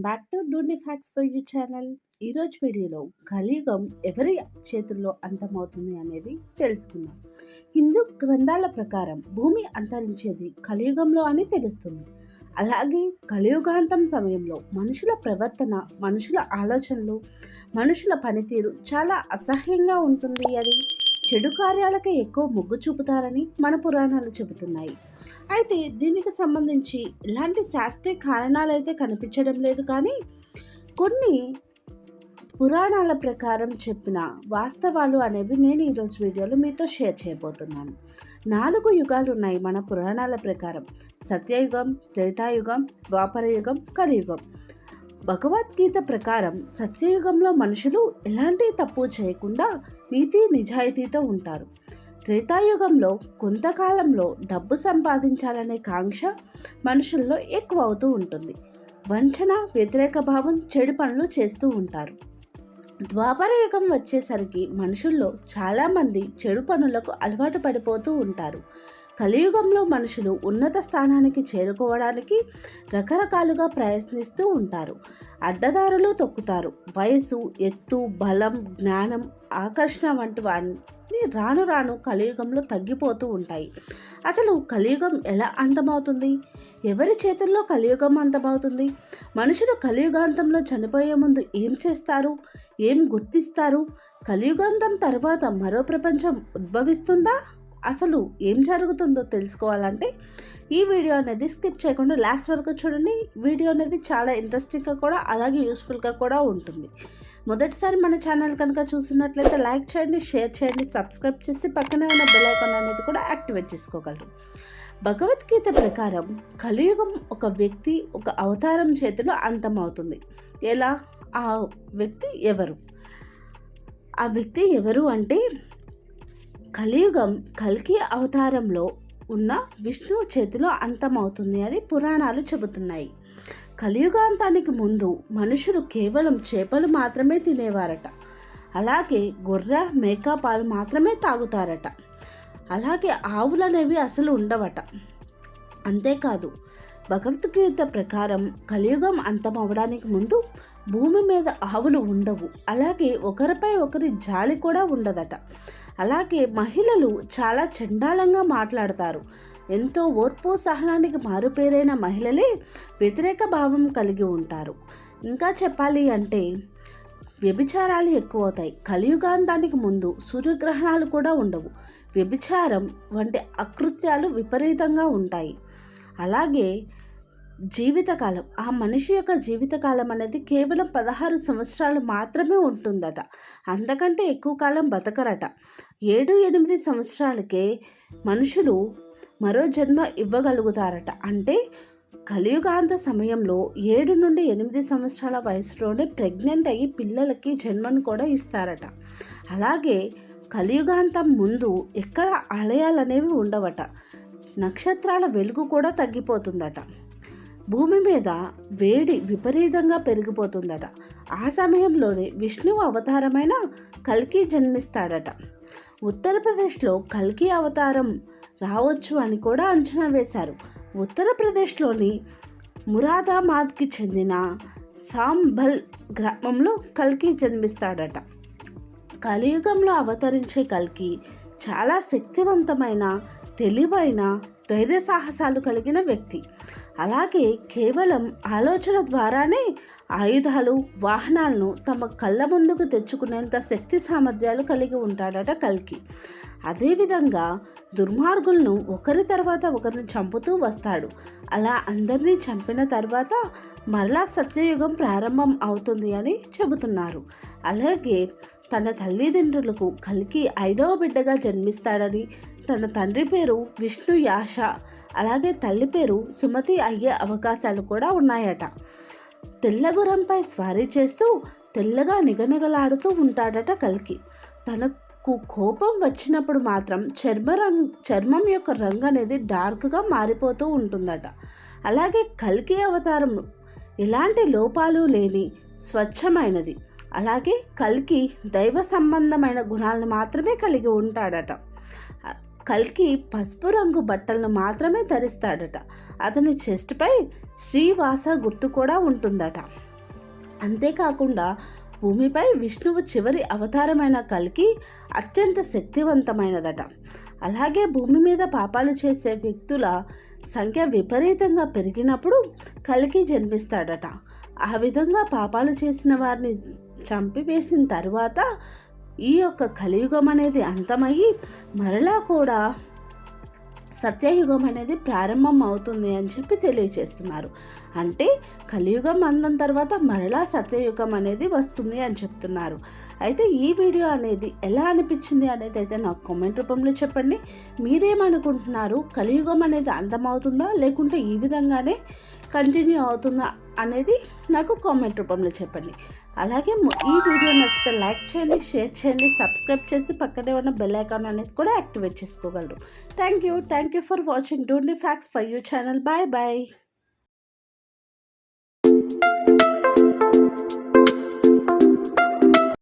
Back to డూని facts for you channel. ఈరోజు వీడియోలో కలియుగం ఎవరి చేతుల్లో అంతమవుతుంది అనేది తెలుసుకుందాం. హిందూ గ్రంథాల ప్రకారం భూమి అంతరించేది కలియుగంలో అని తెలుస్తుంది. అలాగే కలియుగాంతం సమయంలో మనుషుల ప్రవర్తన, మనుషుల ఆలోచనలు, మనుషుల పనితీరు చాలా అసహ్యంగా ఉంటుంది అని, చెడు కార్యాలకే ఎక్కువ మొగ్గు చూపుతారని మన పురాణాలు చెబుతున్నాయి. అయితే దీనికి సంబంధించి ఎలాంటి శాస్త్రీయ కారణాలు అయితే కనిపించడం లేదు, కానీ కొన్ని పురాణాల ప్రకారం చెప్పిన వాస్తవాలు అనేవి నేను ఈరోజు వీడియోలో మీతో షేర్ చేయబోతున్నాను. 4 యుగాలు ఉన్నాయి మన పురాణాల ప్రకారం: సత్యయుగం, త్రేతాయుగం, ద్వాపరయుగం, కలియుగం. భగవద్గీత ప్రకారం సత్యయుగంలో మనుషులు ఎలాంటి తప్పు చేయకుండా నీతి నిజాయితీతో ఉంటారు. త్రేతాయుగంలో కొంతకాలంలో డబ్బు సంపాదించాలనే కాంక్ష మనుషుల్లో ఎక్కువ అవుతూ ఉంటుంది. వంచన, వ్యతిరేక భావం, చెడు పనులు చేస్తూ ఉంటారు. ద్వాపర యుగం వచ్చేసరికి మనుషుల్లో చాలామంది చెడు పనులకు అలవాటు పడిపోతూ ఉంటారు. కలియుగంలో మనుషులు ఉన్నత స్థానానికి చేరుకోవడానికి రకరకాలుగా ప్రయత్నిస్తూ ఉంటారు. అడ్డదారులు తొక్కుతారు. వయసు, ఎత్తు, బలం, జ్ఞానం, ఆకర్షణ వంటివన్నీ రాను రాను కలియుగంలో తగ్గిపోతూ ఉంటాయి. అసలు కలియుగం ఎలా అంతమవుతుంది? ఎవరి చేతుల్లో కలియుగం అంతమవుతుంది? మనుషులు కలియుగాంతంలో చనిపోయే ముందు ఏం చేస్తారు? ఏం గుర్తిస్తారు? కలియుగాంతం తర్వాత మరో ప్రపంచం ఉద్భవిస్తుందా? అసలు ఏం జరుగుతుందో తెలుసుకోవాలంటే ఈ వీడియో అనేది స్కిప్ చేయకుండా లాస్ట్ వరకు చూడండి. వీడియో అనేది చాలా ఇంట్రెస్టింగ్గా కూడా, అలాగే యూస్ఫుల్గా కూడా ఉంటుంది. మొదటిసారి మన ఛానల్ కనుక చూస్తున్నట్లయితే లైక్ చేయండి, షేర్ చేయండి, సబ్స్క్రైబ్ చేసి పక్కనే ఉన్న బెల్ ఐకాన్ అనేది కూడా యాక్టివేట్ చేసుకోగలరు. భగవద్గీత ప్రకారం కలియుగం ఒక వ్యక్తి, ఒక అవతారం చేతిలో అంతమవుతుంది. ఎలా? ఆ వ్యక్తి ఎవరు? ఆ వ్యక్తి ఎవరు అంటే, కలియుగం కల్కి అవతారంలో ఉన్న విష్ణువు చేతిలో అంతమవుతుంది అని పురాణాలు చెబుతున్నాయి. కలియుగాంతానికి ముందు మనుషులు కేవలం చేపలు మాత్రమే తినేవారట. అలాగే గొర్రె, మేక పాలు మాత్రమే తాగుతారట. అలాగే ఆవులనేవి అసలు ఉండవట. అంతేకాదు, భగవద్గీత ప్రకారం కలియుగం అంతమవడానికి ముందు భూమి మీద ఆవులు ఉండవు. అలాగే ఒకరిపై ఒకరి జాలి కూడా ఉండదట. అలాగే మహిళలు చాలా చండాలంగా మాట్లాడతారు. ఎంతో ఓర్పు, సహనానికి మారుపేరైన మహిళలే వ్యతిరేక భావం కలిగి ఉంటారు. ఇంకా చెప్పాలి అంటే వ్యభిచారాలు ఎక్కువ అవుతాయి. కలియుగాంతానికి ముందు సూర్యగ్రహణాలు కూడా ఉండవు. వ్యభిచారం వంటి అకృత్యాలు విపరీతంగా ఉంటాయి. అలాగే జీవితకాలం, ఆ మనిషి యొక్క జీవితకాలం అనేది కేవలం 16 సంవత్సరాలు మాత్రమే ఉంటుందట. అంతకంటే ఎక్కువ కాలం బతకరట. 7-8 సంవత్సరాలకే మనుషులు మరో జన్మ ఇవ్వగలుగుతారట. అంటే కలియుగాంత సమయంలో 7 నుండి 8 సంవత్సరాల వయసులోనే ప్రెగ్నెంట్ అయ్యి పిల్లలకి జన్మను కూడా ఇస్తారట. అలాగే కలియుగాంతం ముందు ఎక్కడ ఆలయాలు అనేవి ఉండవట. నక్షత్రాల వెలుగు కూడా తగ్గిపోతుందట. భూమి మీద వేడి విపరీతంగా పెరిగిపోతుందట. ఆ సమయంలోనే విష్ణువు అవతారమైన కల్కి జన్మిస్తాడట. ఉత్తరప్రదేశ్లో కల్కి అవతారం రావచ్చు అని కూడా అంచనా వేశారు. ఉత్తరప్రదేశ్లోని మురాదాబాద్కి చెందిన సాంభల్ గ్రామంలో కల్కి జన్మిస్తాడట. కలియుగంలో అవతరించే కల్కి చాలా శక్తివంతమైన, తెలివైన, ధైర్య సాహసాలు కలిగిన వ్యక్తి. అలాగే కేవలం ఆలోచన ద్వారానే ఆయుధాలు, వాహనాలను తమ కళ్ళ ముందుకు తెచ్చుకునేంత శక్తి సామర్థ్యాలు కలిగి ఉంటాడట కల్కి. అదేవిధంగా దుర్మార్గులను ఒకరి తర్వాత ఒకరిని చంపుతూ వస్తాడు. అలా అందరినీ చంపిన తర్వాత మరలా సత్యయుగం ప్రారంభం అవుతుంది అని చెబుతున్నారు. అలాగే తన తల్లిదండ్రులకు కల్కి 5వ బిడ్డగా జన్మిస్తాడని, తన తండ్రి పేరు విష్ణు యాష, అలాగే తల్లి పేరు సుమతి అయ్యే అవకాశాలు కూడా ఉన్నాయట. తెల్లగురంపై స్వారీ చేస్తూ తెల్లగా నిగనిగలాడుతూ ఉంటాడట కల్కి. తనకు కోపం వచ్చినప్పుడు మాత్రం చర్మం యొక్క రంగు అనేది డార్క్గా మారిపోతూ ఉంటుందట. అలాగే కల్కి అవతారం ఎలాంటి లోపాలు లేని స్వచ్ఛమైనది. అలాగే కల్కి దైవ సంబంధమైన గుణాలను మాత్రమే కలిగి ఉంటాడట. కల్కి పసుపు రంగు బట్టలను మాత్రమే ధరిస్తాడట. అతని చెస్ట్పై శ్రీవాస గుర్తు కూడా ఉంటుందట. అంతేకాకుండా భూమిపై విష్ణువు చివరి అవతారమైన కల్కి అత్యంత శక్తివంతమైనదట. అలాగే భూమి మీద పాపాలు చేసే వ్యక్తుల సంఖ్య విపరీతంగా పెరిగినప్పుడు కల్కి జన్మిస్తాడట. ఆ విధంగా పాపాలు చేసిన వారిని చంపివేసిన తరువాత ఈ యొక్క కలియుగం అనేది అంతమయ్యి మరలా కూడా సత్యయుగం అనేది ప్రారంభం అవుతుంది అని చెప్పి తెలియచేస్తున్నారు. అంటే కలియుగం అంతం తర్వాత మరలా సత్యయుగం అనేది వస్తుంది అని చెప్తున్నారు. అయితే ఈ వీడియో అనేది ఎలా అనిపించింది అనేది అయితే నాకు కామెంట్ రూపంలో చెప్పండి. మీరేమనుకుంటున్నారు? కలియుగం అనేది అంతమవుతుందా లేకుంటే ఈ విధంగానే కంటిన్యూ అవుతుందా అనేది నాకు కామెంట్ రూపంలో చెప్పండి. అలాగే ఈ వీడియో నచ్చితే లైక్ చేయండి, షేర్ చేయండి, సబ్స్క్రైబ్ చేసి పక్కనే ఉన్న బెల్ ఐకాన్ అనేది కూడా యాక్టివేట్ చేసుకోగలరు. Thank you for watching don't facts for you channel. Bye bye.